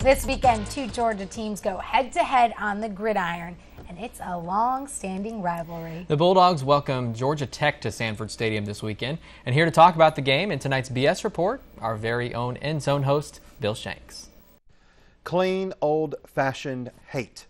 This weekend, two Georgia teams go head-to-head on the gridiron, and it's a long-standing rivalry. The Bulldogs welcome Georgia Tech to Sanford Stadium this weekend. And here to talk about the game in tonight's BS Report, our very own End Zone host, Bill Shanks. Clean, old-fashioned hate.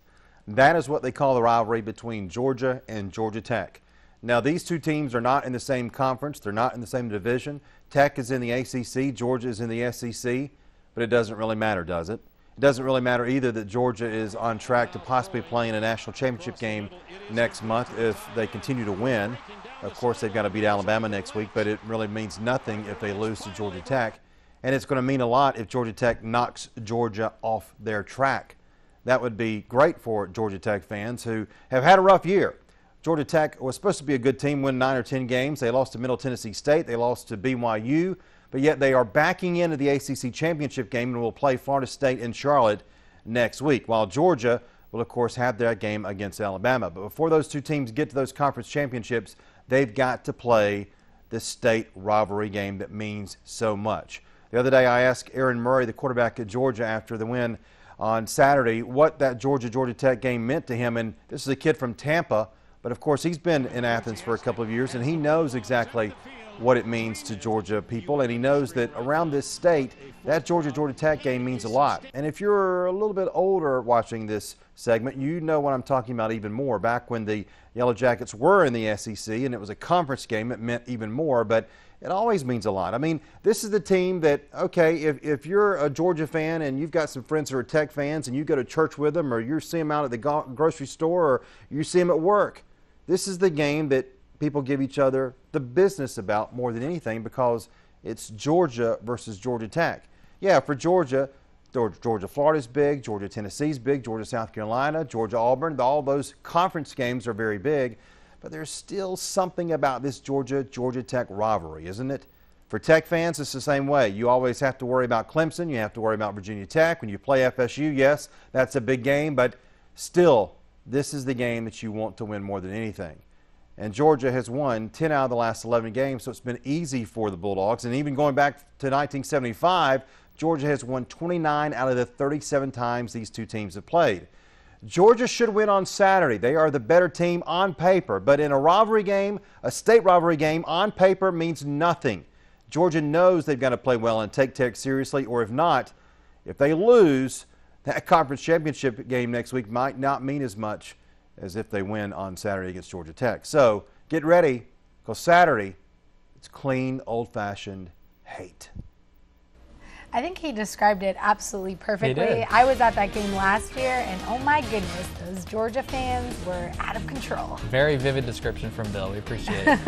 That is what they call the rivalry between Georgia and Georgia Tech. Now, these two teams are not in the same conference. They're not in the same division. Tech is in the ACC. Georgia is in the SEC. But it doesn't really matter, does it? It doesn't really matter either that Georgia is on track to possibly play in a national championship game next month if they continue to win. Of course, they've got to beat Alabama next week, but it really means nothing if they lose to Georgia Tech. And it's going to mean a lot if Georgia Tech knocks Georgia off their track. That would be great for Georgia Tech fans who have had a rough year. Georgia Tech was supposed to be a good team, win 9 or 10 games. They lost to Middle Tennessee State. They lost to BYU. But yet they are backing into the ACC championship game and will play Florida State in Charlotte next week, while Georgia will, of course, have their game against Alabama. But before those two teams get to those conference championships, they've got to play the state rivalry game that means so much. The other day I asked Aaron Murray, the quarterback at Georgia, after the win on Saturday, what that Georgia Tech game meant to him. And this is a kid from Tampa, but of course he's been in Athens for a couple of years, and he knows exactly what it means to Georgia people, and he knows that around this state, that Georgia Tech game means a lot. And if you're a little bit older watching this segment, you know what I'm talking about even more. Back when the Yellow Jackets were in the SEC and it was a conference game, it meant even more, but it always means a lot. I mean, this is the team that, okay, if you're a Georgia fan and you've got some friends who are Tech fans and you go to church with them, or you see them out at the grocery store, or you see them at work, this is the game that people give each other the business about more than anything, because it's Georgia versus Georgia Tech. Yeah, for Georgia, Florida's big, Georgia Tennessee's big, Georgia South Carolina, Georgia Auburn, all those conference games are very big, but there's still something about this Georgia Tech rivalry, isn't it? For Tech fans, it's the same way. You always have to worry about Clemson, you have to worry about Virginia Tech. When you play FSU, yes, that's a big game, but still, this is the game that you want to win more than anything. And Georgia has won 10 out of the last 11 games, so it's been easy for the Bulldogs. And even going back to 1975, Georgia has won 29 out of the 37 times these two teams have played. Georgia should win on Saturday. They are the better team on paper. But in a rivalry game, a state rivalry game, on paper means nothing. Georgia knows they've got to play well and take Tech seriously, or if not, if they lose, that conference championship game next week might not mean as much as if they win on Saturday against Georgia Tech. So get ready, because Saturday, it's clean, old-fashioned hate. I think he described it absolutely perfectly. He did. I was at that game last year, and oh my goodness, those Georgia fans were out of control. Very vivid description from Bill. We appreciate it.